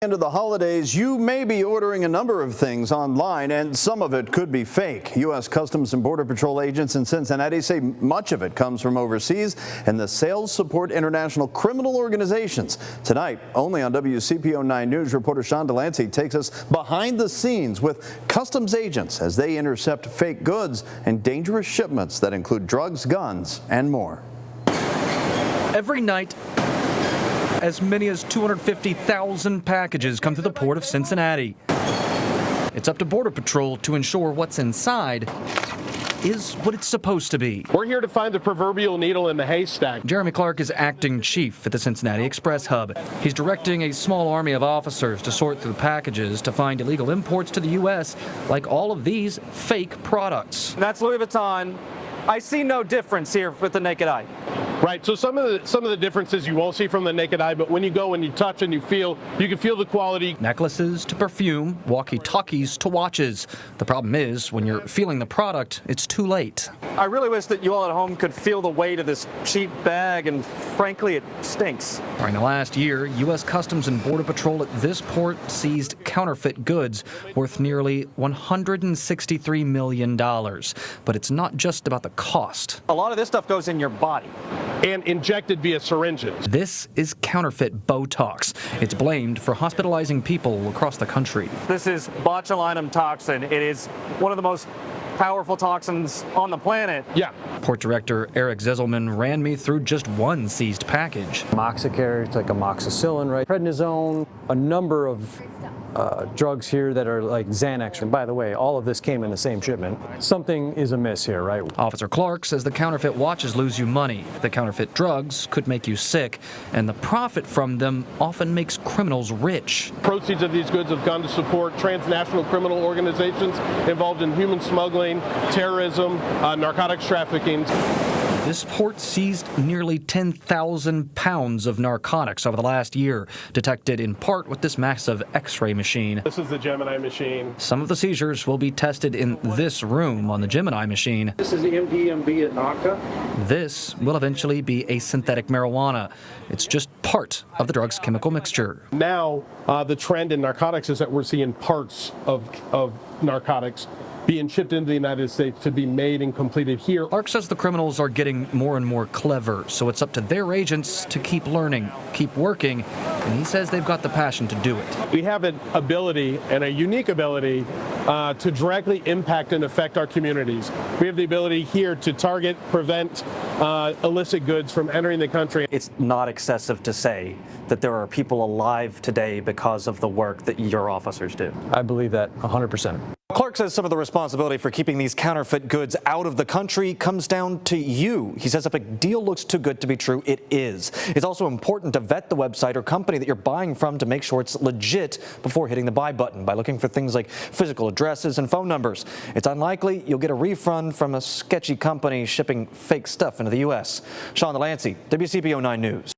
Into the holidays, you may be ordering a number of things online, and some of it could be fake. U.S. Customs and Border Patrol agents in Cincinnati say much of it comes from overseas, and the sales support international criminal organizations. Tonight, only on WCPO 9 News, reporter Sean Delancey takes us behind the scenes with customs agents as they intercept fake goods and dangerous shipments that include drugs, guns, and more. Every night, as many as 250,000 packages come through the Port of Cincinnati. It's up to Border Patrol to ensure what's inside is what it's supposed to be. We're here to find the proverbial needle in the haystack. Jeremy Clark is acting chief at the Cincinnati Express Hub. He's directing a small army of officers to sort through packages to find illegal imports to the U.S., like all of these fake products. That's Louis Vuitton. I see no difference here with the naked eye. Right, so some of the differences you won't see from the naked eye, but when you go and you touch and you can feel the quality. Necklaces to perfume, walkie-talkies to watches. The problem is, when you're feeling the product, it's too late. I really wish that you all at home could feel the weight of this cheap bag, and frankly, it stinks. During the last year, U.S. Customs and Border Patrol at this port seized counterfeit goods worth nearly $163 million. But it's not just about the cost. A lot of this stuff goes in your body. And injected via syringes. This is counterfeit Botox. It's blamed for hospitalizing people across the country. This is botulinum toxin. It is one of the most powerful toxins on the planet. Yeah. Port Director Eric Zisselman ran me through just one seized package. Moxicare, it's like amoxicillin, right? Prednisone, a number of drugs here that are like Xanax. And by the way, all of this came in the same shipment. Something is amiss here, right? Officer Clark says the counterfeit watches lose you money. The counterfeit drugs could make you sick, and the profit from them often makes criminals rich. Proceeds of these goods have gone to support transnational criminal organizations involved in human smuggling, terrorism, narcotics trafficking. This port seized nearly 10,000 pounds of narcotics over the last year, detected in part with this massive X-ray machine. This is the Gemini machine. Some of the seizures will be tested in this room on the Gemini machine. This is the MDMB at NACA. This will eventually be a synthetic marijuana. It's just part of the drug's chemical mixture. Now, the trend in narcotics is that we're seeing parts of narcotics being shipped into the United States to be made and completed here. Clark says the criminals are getting more and more clever, so it's up to their agents to keep learning, keep working, and he says they've got the passion to do it. We have an ability, and a unique ability, to directly impact and affect our communities. We have the ability here to target, prevent illicit goods from entering the country. It's not excessive to say that there are people alive today because of the work that your officers do. I believe that 100%. Clark says some of the responsibility for keeping these counterfeit goods out of the country comes down to you. He says if a deal looks too good to be true, it is. It's also important to vet the website or company that you're buying from to make sure it's legit before hitting the buy button by looking for things like physical addresses and phone numbers. It's unlikely you'll get a refund from a sketchy company shipping fake stuff into the U.S. Sean Delancey, WCPO 9 News.